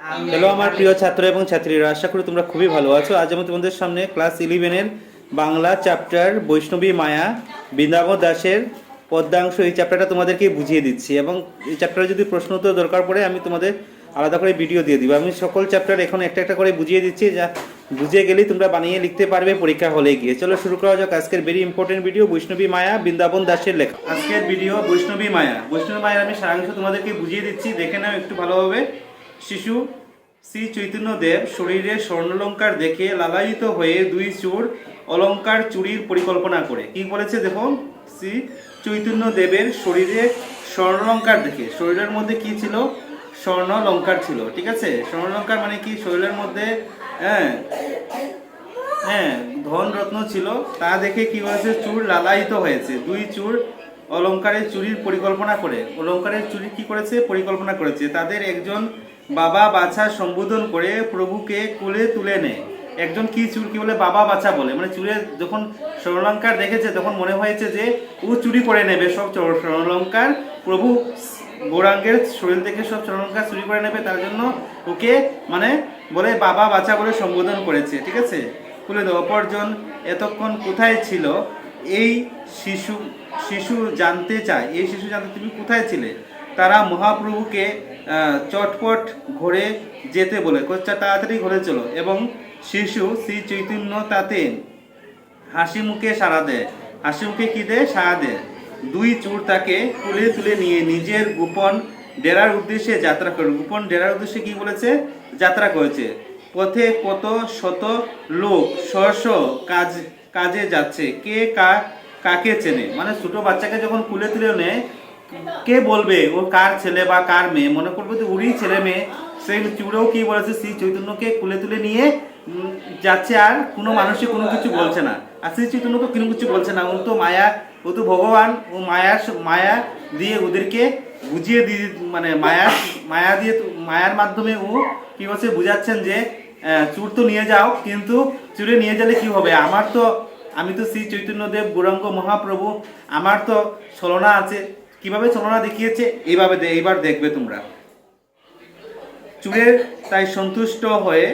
Hello আমার প্রিয় ছাত্র এবং ছাত্রীরা, আশা করি তোমরা খুবই ভালো আছো। আজ আমি তোমাদের সামনে ক্লাস 11-এর বাংলা চ্যাপ্টার বৈষ্ণবী মায়া বৃন্দাবন দাসের পদ্যাংশ এই চ্যাপ্টারটা তোমাদেরকে বুঝিয়ে দিচ্ছি, এবং এই চ্যাপ্টারে যদি প্রশ্ন উত্তর দরকার পড়ে আমি তোমাদের আলাদা করে ভিডিও দিয়ে দিব। আমি সকল চ্যাপ্টার এখন একটা একটা করে বুঝিয়ে দিচ্ছি, যা বুঝে গেলেই তোমরা বানিয়ে লিখতে পারবে পরীক্ষা হলে গিয়ে। চলো শুরু করা যাক আজকের ভেরি ইম্পর্টেন্ট ভিডিও, বৈষ্ণবী মায়া বৃন্দাবন দাসের লেখা। আজকের ভিডিও বৈষ্ণবী মায়া। বৈষ্ণবী মায়ের আমি সারাংশ তোমাদেরকে বুঝিয়ে দিচ্ছি, দেখে নাও একটু ভালোভাবে। শিশু শ্রী চৈতন্যদেব শরীরে স্বর্ণলঙ্কার দেখে লালায়িত হয়ে দুই চূড় অলঙ্কার চুরির পরিকল্পনা করে। কি বলেছে দেখুন, শ্রী চৈতন্যদেবের শরীরে স্বর্ণলঙ্কার দেখে, শরীরের মধ্যে কি ছিল? স্বর্ণলঙ্কার ছিল। ঠিক আছে, স্বর্ণলঙ্কার মানে কি? শরীরের মধ্যে হ্যাঁ হ্যাঁ ধন রত্ন ছিল, তা দেখে কি হয়েছে? চূড় লালায়িত হয়েছে। দুই চূড় অলঙ্কারের চুরির পরিকল্পনা করে, অলঙ্কারের চুরি কি করেছে? পরিকল্পনা করেছে। তাদের একজন বাবা বাছা সম্বোধন করে প্রভুকে কোলে তুলে নেয়। একজন কি চুর কি বলে? বাবা বাছা বলে। মানে চুরে যখন স্বর্ণলঙ্কার দেখেছে তখন মনে হয়েছে যে ও চুরি করে নেবে সব স্বর্ণলঙ্কার, প্রভু গৌরাঙ্গের শরীর থেকে সব স্বর্ণলঙ্কার চুরি করে নেবে, তার জন্য ওকে মানে বলে বাবা বাছা বলে সম্বোধন করেছে। ঠিক আছে, খুলে দেওয়া। অপরজন এতক্ষণ কোথায় ছিল? এই শিশু শিশু জানতে চায়, এই শিশু জানতে তুমি কোথায় ছিলে? তারা মহাপ্রভুকে চটপট ঘরে যেতে বলে, তাড়াতাড়ি ঘরে চলো। এবং শিশু শ্রী চৈতন্য তাতে হাসি মুখে সাড়া দেয়। হাসি মুখে কি দেয়? সাড়া দেয়। দুই চোর তাকে তুলে তুলে নিয়ে নিজের গোপন ডেরার উদ্দেশ্যে যাত্রা করে। গোপন ডেরার উদ্দেশ্যে কি বলেছে? যাত্রা করেছে। পথে কত শত লোক স্ব কাজে যাচ্ছে, কে কাকে চেনে? মানে ছোট বাচ্চাকে যখন কুলে তুলে নেয়, কে বলবে ও কার ছেলে বা কার মেয়ে? মনে করবে যে ওরই ছেলে মেয়ে। সেই চূড়েও কি বলেছে? শ্রী চৈতন্যকে কুলে তুলে নিয়ে যাচ্ছে, আর কোনো মানুষই কোনো কিছু বলছে না। আর শ্রী চৈতন্যকে কোনো কিছু বলছে না। ও তো মায়া, ও তো ভগবান। ও মায়া দিয়ে ওদেরকে বুঝিয়ে দিয়ে, মানে মায়া দিয়ে মায়ার মাধ্যমে ও কি বলছে? বুঝাচ্ছেন যে চুর তো নিয়ে যাও, কিন্তু চুরে নিয়ে গেলে কি হবে? আমি তো শ্রী চৈতন্যদেব গৌরাঙ্গ মহাপ্রভু, আমার তো ছলনা আছে। কিভাবে ছলনা দেখিয়েছে? এইবার দেখবে তোমরা। চুরের তাই সন্তুষ্ট হয়ে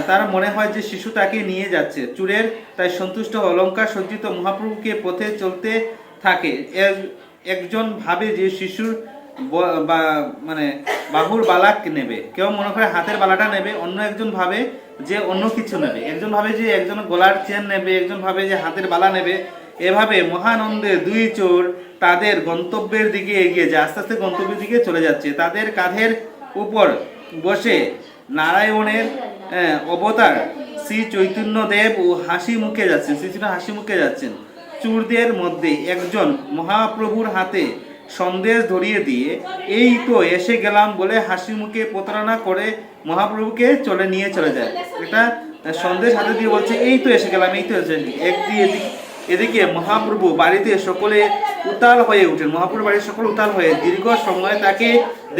তার মনে হয় যে শিশু তাকে নিয়ে যাচ্ছে। চুরের তাই সন্তুষ্ট অলঙ্কার সজ্জিত মহাপ্রভুকে পথে চলতে থাকে। একজন ভাবে যে শিশুর মানে বাহুর বালাক নেবে, কেউ মনে করে হাতের বালাটা নেবে, অন্য একজন ভাবে যে অন্য কিছু নেবে, একজন ভাবে যে একজন গলার চেন নেবে, একজন ভাবে যে হাতের বালা নেবে। এভাবে মহানন্দে দুই চোর তাদের গন্তব্যের দিকে এগিয়ে যায়, আস্তে আস্তে গন্তব্যের দিকে চলে যাচ্ছে। তাদের কাঁধের উপর বসে নারায়ণের অবতার শ্রী চৈতন্যদেব ও হাসি মুখে যাচ্ছেন, হাসি মুখে যাচ্ছেন। চোরদের মধ্যে একজন মহাপ্রভুর হাতে সন্দেশ ধরিয়ে দিয়ে এই তো এসে গেলাম বলে হাসি মুখে প্রতারণা করে মহাপ্রভুকে নিয়ে চলে যায়। এটা সন্দেশ হাতে দিয়ে বলছে এই তো এসে গেলাম, এই তো এসে। এদিকে মহাপ্রভু বাড়িতে সকলে উতাল হয়ে ওঠেন। মহাপ্রভু বাড়ির সকল উতাল হয়ে দীর্ঘ সময় তাকে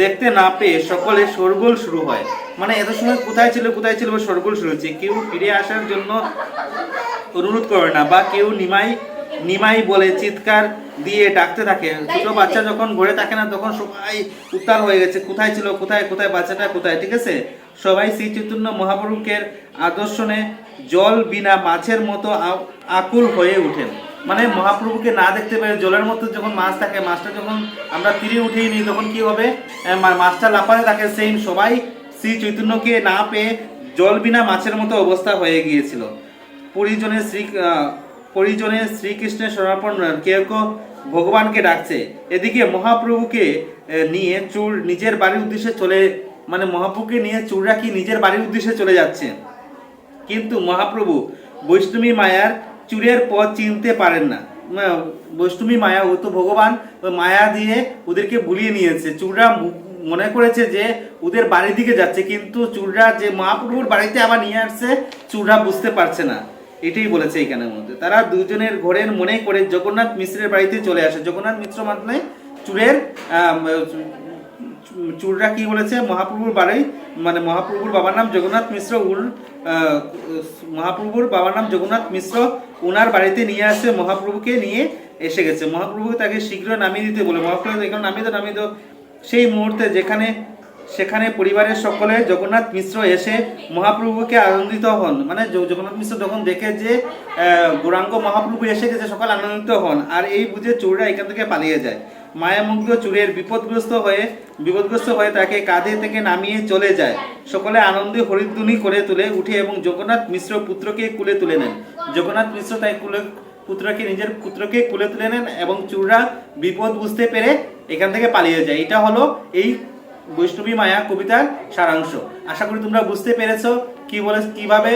দেখতে না পেয়ে সকলে শোরগোল শুরু হয়। মানে এত সময় কোথায় ছিল শোরগোল শুরু হচ্ছে। কেউ ফিরে আসার জন্য অনুরোধ করে না, বা কেউ নিমাই বলে চিৎকার দিয়ে ডাকতে থাকে। ছোট বাচ্চা যখন ঘরে থাকে না, তখন সবাই উত্তাল হয়ে গেছে, কোথায় ছিল, কোথায় বাচ্চাটা কোথায়। ঠিক আছে, সবাই শ্রী চৈতন্য মহাপ্রভুকে আদর্শনে জল বিনা মাছের মতো আকুল হয়ে ওঠেন। মানে মহাপ্রভুকে না দেখতে পেরে জলের মতো যখন মাছ থাকে, মাছটা যখন আমরা তীরে উঠিয়ে নিই, তখন কি হবে? মাছটা লাফাতে থাকে। সেই সবাই শ্রী চৈতন্যকে না পেয়ে জল বিনা মাছের মতো অবস্থা হয়ে গিয়েছিল। পরিজনে শ্রীকৃষ্ণের শরণাপন্ন, কেউ ভগবানকে ডাকছে। এদিকে মহাপ্রভুকে নিয়ে চোর নিজের বাড়ির উদ্দেশ্যে মহাপ্রভুকে নিয়ে চোররা কি নিজের বাড়ির উদ্দেশ্যে চলে যাচ্ছে। কিন্তু মহাপ্রভু বৈষ্ণবী মায়ার চুরের পথ চিনতে পারেন না। বৈষ্ণবী মায়া, ও তো ভগবান, মায়া দিয়ে ওদেরকে বুলিয়ে নিয়েছে। চোররা মনে করেছে যে ওদের বাড়ির দিকে যাচ্ছে, কিন্তু চোররা যে মহাপ্রভুর বাড়িতে আবার নিয়ে আসছে, চোররা বুঝতে পারছে না। এটাই বলেছে এখানের মধ্যে। তারা দুজনের ঘরের মনে করে জগন্নাথ মিশ্রের বাড়িতে চলে আসে। জগন্নাথ মিশ্র মানে চোররা কি বলেছে? মহাপ্রভুর বাড়ি, মানে মহাপ্রভুর বাবার নাম জগন্নাথ মিশ্র, মহাপ্রভুর বাবার নাম জগন্নাথ মিশ্র, ওনার বাড়িতে নিয়ে আসে। মহাপ্রভুকে নিয়ে এসে গেছে। মহাপ্রভু তাকে শীঘ্র নামিয়ে দিতে বলে। মহাপ্রভু এখানে নামিয়ে দো। সেই মুহূর্তে যেখানে সেখানে পরিবারের সকলে জগন্নাথ মিশ্র এসে মহাপ্রভুকে আনন্দিত হন। মানে জগন্নাথ মিশ্র যখন দেখে যে গৌরাঙ্গ মহাপ্রভু এসে গেছে, সকল আনন্দিত হন, আর এই বুঝে চোররা এখান থেকে পালিয়ে যায়। মায়ামুগ্ধ চোরের বিপদগ্রস্ত হয়ে তাকে কাঁধে থেকে নামিয়ে চলে যায়। সকলে আনন্দে হরিধ্বনি করে তুলে উঠে এবং জগন্নাথ মিশ্র পুত্রকে কুলে তুলে নেন। জগন্নাথ মিশ্র তাই নিজের পুত্রকে কুলে তুলে নেন এবং চোররা বিপদ বুঝতে পেরে এখান থেকে পালিয়ে যায়। এটা হলো এই বৈষ্ণবী মায়া কবিতার সারাংশ। আশা করি তোমরা বুঝতে পেরেছো কিভাবে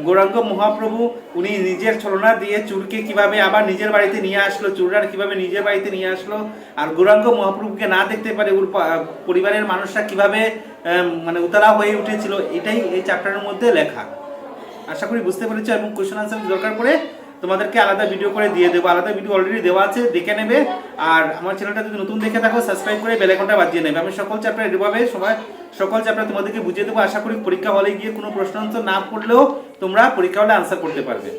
গৌরাঙ্গ মহাপ্রভু উনি নিজের ছলনা দিয়ে চোরকে কিভাবে আবার নিজের বাড়িতে নিয়ে আসলো, চোররা কিভাবে নিজের বাড়িতে নিয়ে আসলো, আর গৌরাঙ্গ মহাপ্রভুকে না দেখতে পারে ওর পরিবারের মানুষরা কিভাবে মানে উতলা হয়ে উঠেছিল, এটাই এই চ্যাপ্টারের মধ্যে লেখা। আশা করি বুঝতে পেরেছো। এবং কোয়েশ্চেন আনসার দরকার পড়ে তোমাদেরকে আলাদা ভিডিও করে দিয়ে দেবো, আলাদা ভিডিও অলরেডি দেওয়া আছে, দেখে নেবে। আর আমার চ্যানেলটা যদি নতুন দেখে থাকো সাবস্ক্রাইব করে বেল আইকনটা বাজিয়ে নেবে। আমি সকল চ্যাপ্টার এভাবে সকল চ্যাপ্টার তোমাদেরকে বুঝিয়ে দেবো। আশা করি পরীক্ষা হলে গিয়ে কোনো প্রশ্ন না পড়লেও তোমরা পরীক্ষা হলে আনসার করতে পারবে।